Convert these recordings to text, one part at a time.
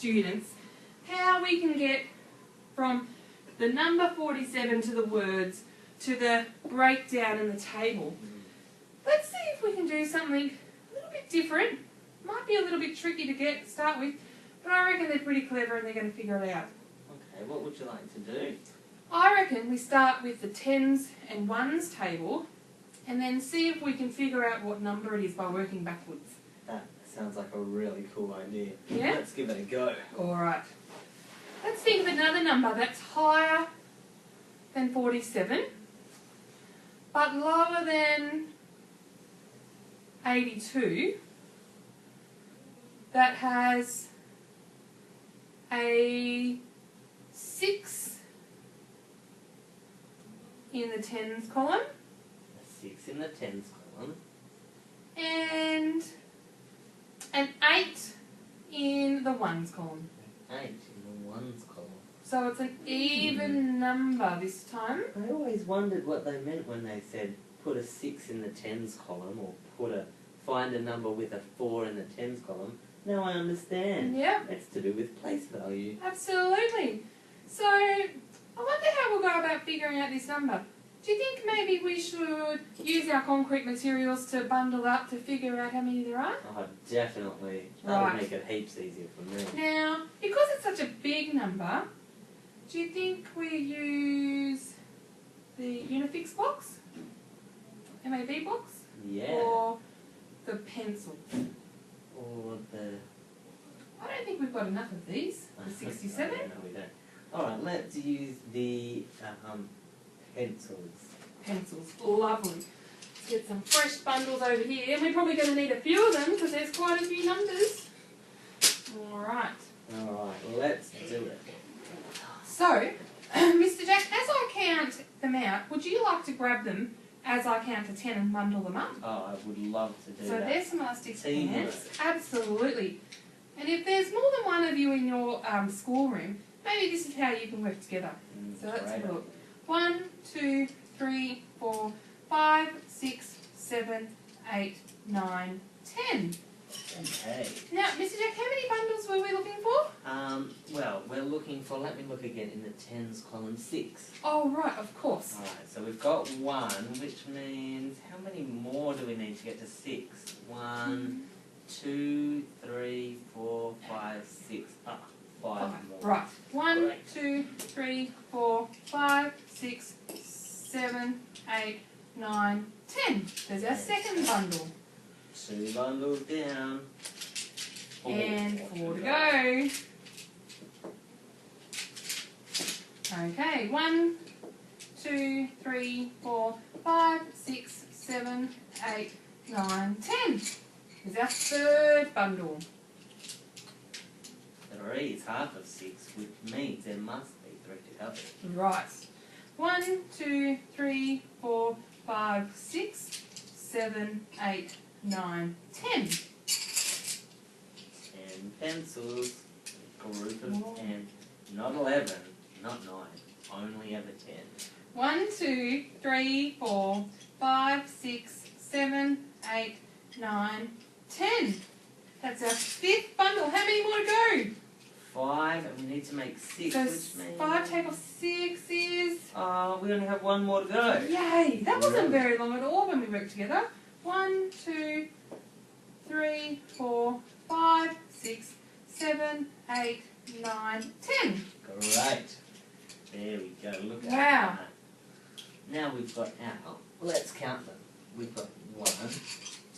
students how we can get from the number 47 to the words to the breakdown in the table. Let's see if we can do something a little bit different. Might be a little bit tricky to start with, but I reckon they're pretty clever and they're going to figure it out. Okay, what would you like to do? I reckon we start with the tens and ones table and then see if we can figure out what number it is by working backwards. That sounds like a really cool idea. Yeah? Let's give it a go. Alright. Let's think of another number that's higher than 47 but lower than 82 that has a 6 in the tens column A 6 in the tens column. and an 8 in the ones column. 8 in the ones column. So it's an even number this time. I always wondered what they meant when they said put a 6 in the tens column or find a number with a 4 in the tens column. Now I understand. Yep. It's to do with place value. Absolutely. So, I wonder how we'll go about figuring out this number. Do you think maybe we should use our concrete materials to bundle up to figure out how many there are? Oh, definitely. That would Right. make it heaps easier for me. Now, because it's such a big number, do you think we use the Unifix box? MAB box? Yeah. Or the pencil? Or the... I don't think we've got enough of these. The 67? No, we don't. Alright, let's use the pencils. Pencils. Lovely. Let's get some fresh bundles over here. And we're probably going to need a few of them because there's quite a few numbers. Alright. Alright, let's do it. So, Mr. Jack, as I count them out, would you like to grab them as I count to 10 and bundle them up? Oh, I would love to do So that. there's some elastic Teamwork. bands. Absolutely. And if there's more than one of you in your schoolroom, maybe this is how you can work together. So let's have a look. 1, 2, 3, 4, 5, 6, 7, 8, 9, 10. Okay. Now, Mr. Jack, how many bundles were we looking for? Well, we're looking for, let me look again, in the tens column 6. Oh, right, of course. Alright, so we've got 1, which means, how many more do we need to get to 6? 1, 2, 3, 4, 5, 6. Ah, 5 more. Right. 1, Great. 2, 3, 4, 5, 6, 7, 8, 9, 10. There's our second bundle. 2 bundles down. And 4 to go. Okay, 1, 2, 3, 4, 5, 6, 7, 8, 9, 10. There's our third bundle. 3 is half of 6, which means there must be 3 to go. Right. 1, 2, 3, 4, 5, 6, 7, 8, 9, 10. 10 pencils, group of 10, not 11, not 9, only ever 10. 1, 2, 3, 4, 5, 6, 7, 8, 9, 10. That's our fifth bundle. How many more to go? 5, and we need to make 6, So which means... 5 take off 6 is... Oh, we only have 1 more to go. Yay! That wasn't very long at all when we worked together. 1, 2, 3, 4, 5, 6, 7, 8, 9, 10. Great. There we go. Look at Wow. that. Now we've got our... Let's count them. We've got 1,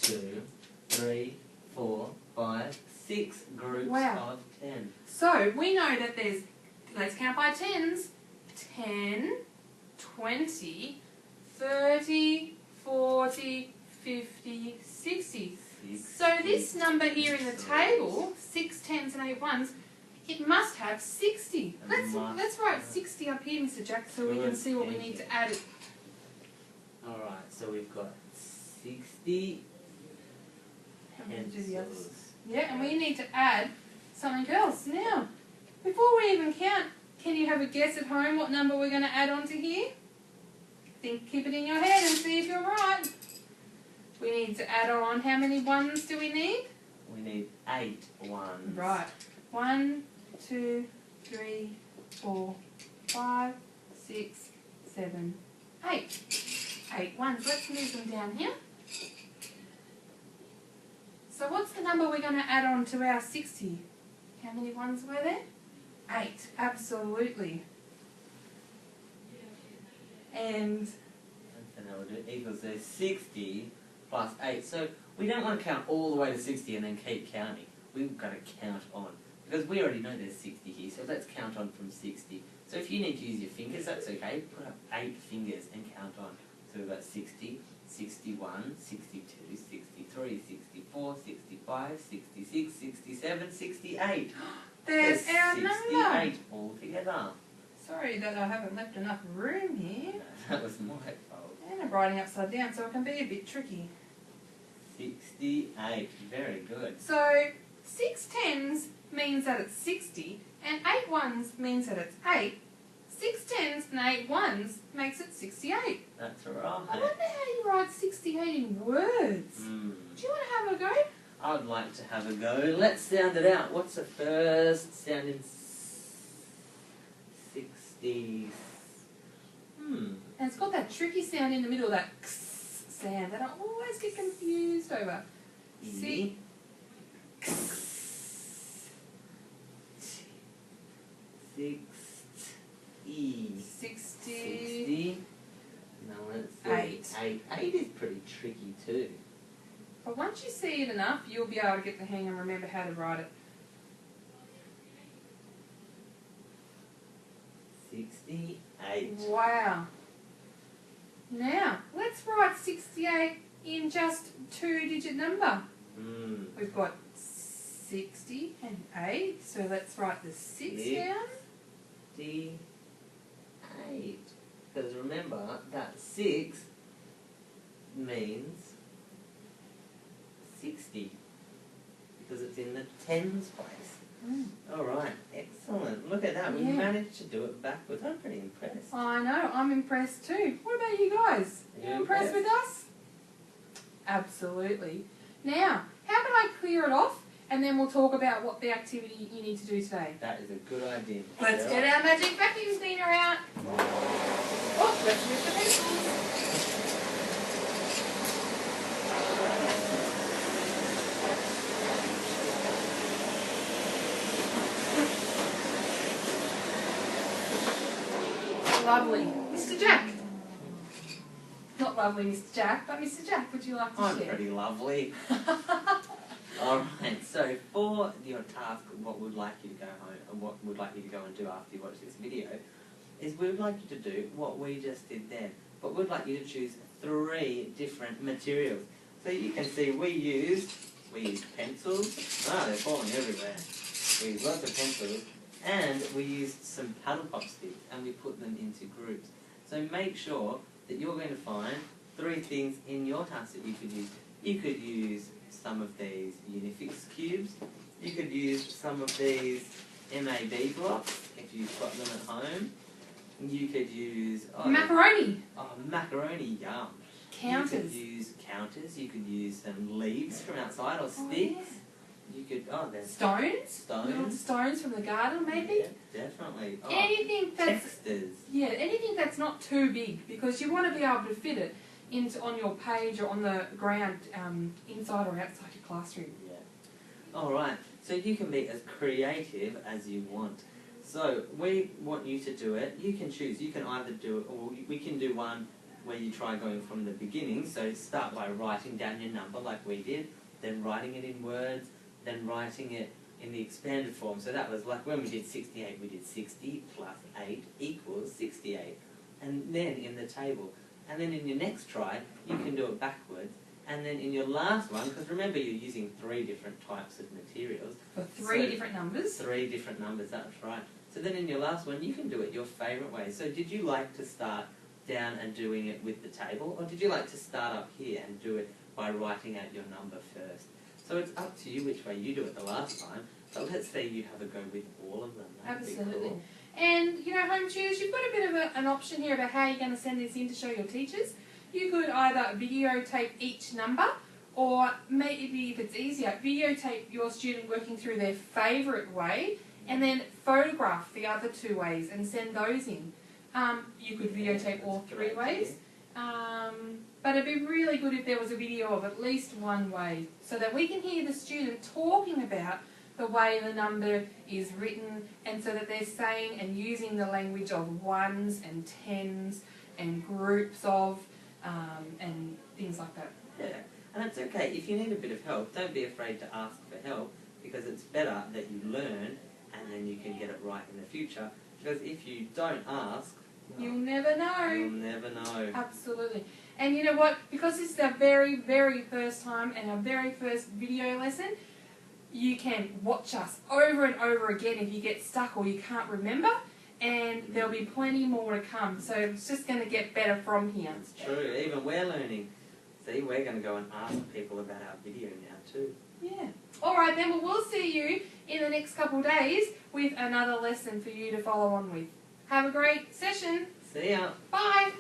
2, 3, 4, 5, 6 groups Wow. of 10. So we know that there's, let's count by tens, 10, 20, 30, 40, 50, 60. So this number here in the table, 6 tens and 8 ones, it must have 60. Let's write 60 up here, Mr. Jack, so we can see what we need to add it. Alright, so we've got 60 I'm going to do the others. pencils. Yeah, and we need to add something else. Now, before we even count, can you have a guess at home what number we're going to add onto here? Keep it in your head and see if you're right. We need to add on, how many ones do we need? We need 8 ones. Right. 1, 2, 3, 4, 5, 6, 7, 8. 8 ones. Let's move them down here. So what's the number we're going to add on to our 60? How many ones were there? 8. Absolutely. And then that would do equals so 60 plus 8. So we don't want to count all the way to 60 and then keep counting. We've got to count on. Because we already know there's 60 here, so let's count on from 60. So if you need to use your fingers, that's okay. Put up 8 fingers and count on. So we've got 60, 61, 62, 63, 64, 65, 66, 67, 68. there's our 68 number. altogether. Sorry that I haven't left enough room here. No, that was my fault. And I'm writing upside down, so it can be a bit tricky. 68. Very good. So 6 tens means that it's 60, and 8 ones means that it's 8. 6 tens and 8 ones makes it 68. That's I right. wonder how you write 68 in words. Do you want to have a go? I'd like to have a go. Let's sound it out. What's the first sound in 60? And it's got that tricky sound in the middle, that x sound that I always get confused over. E. E. 60. No, let's see. 8. 8 is pretty tricky too. But once you see it enough, you'll be able to get the hang and remember how to write it. 68. Wow. Now, let's write 68 in just 2-digit number. We've got 60 and 8, so let's write the 6 down. 68. Because remember, that 6 means 60. Because it's in the tens place. Alright, excellent. Look at that. We managed to do it backwards. I'm pretty impressed. I know, I'm impressed too. What about you guys? Are you impressed with us? Absolutely. Now, how can I clear it off and then we'll talk about what the activity you need to do today? That is a good idea. Let's get our magic vacuum cleaner out. Oh, let's move the pencils. Lovely. Mr. Jack. Not lovely, Mr. Jack, but Mr. Jack, would you like to I'm share? pretty lovely. Alright, so for your task, what we'd like you to go home, and what we'd like you to go and do after you watch this video, is we would like you to do what we just did then, but we'd like you to choose 3 different materials. So you can see we used pencils. They're falling everywhere. We used lots of pencils, and we used some paddle pop sticks, and we put them into groups. So make sure that you're going to find 3 things in your task that you could use. You could use some of these Unifix cubes. You could use some of these MAB blocks if you've got them at home. You could use macaroni. Macaroni, yum. Counters. You could use counters. You could use some leaves from outside or sticks. You could there's stones. Little stones. stones from the garden, maybe. Yeah, definitely. Anything that's Textures. anything that's not too big, because you want to be able to fit it on your page or on the ground, inside or outside your classroom. Yeah. All right. So you can be as creative as you want. So we want you to do it. You can choose. You can either do it, or we can do one where you try going from the beginning. So start by writing down your number like we did, then writing it in words, then writing it in the expanded form. So that was like when we did 68, we did 60 plus 8 equals 68. And then in the table. And then in your next try, you can do it backwards. And then in your last one, because remember you're using 3 different types of materials. For 3 different numbers? 3 different numbers, that's right. So then in your last one, you can do it your favourite way. So did you like to start down and doing it with the table? Or did you like to start up here and do it by writing out your number first? So it's up to you which way you do it the last time. But let's say you have a go with all of them. That'd be Absolutely. cool. And, home tutors, you've got a bit of an option here about how you're going to send this in to show your teachers. You could either videotape each number, or maybe if it's easier, videotape your student working through their favourite way And then photograph the other 2 ways and send those in. You could videotape all 3 ways. But it'd be really good if there was a video of at least one way so that we can hear the student talking about the way the number is written, and so that they're saying and using the language of ones and tens and groups of and things like that. Yeah, and it's okay. If you need a bit of help, don't be afraid to ask for help, because it's better that you learn and then you can get it right in the future. Because if you don't ask, You'll never know. You'll never know. Absolutely. And you know what? Because this is our very, very first time and our very first video lesson, you can watch us over and over again if you get stuck or you can't remember, and there'll be plenty more to come. So it's just going to get better from here. It's true. Even we're learning. See, we're going to go and ask people about our video now too. Yeah. All right then. Well, we'll see you in the next couple of days with another lesson for you to follow on with. Have a great session. See ya. Bye.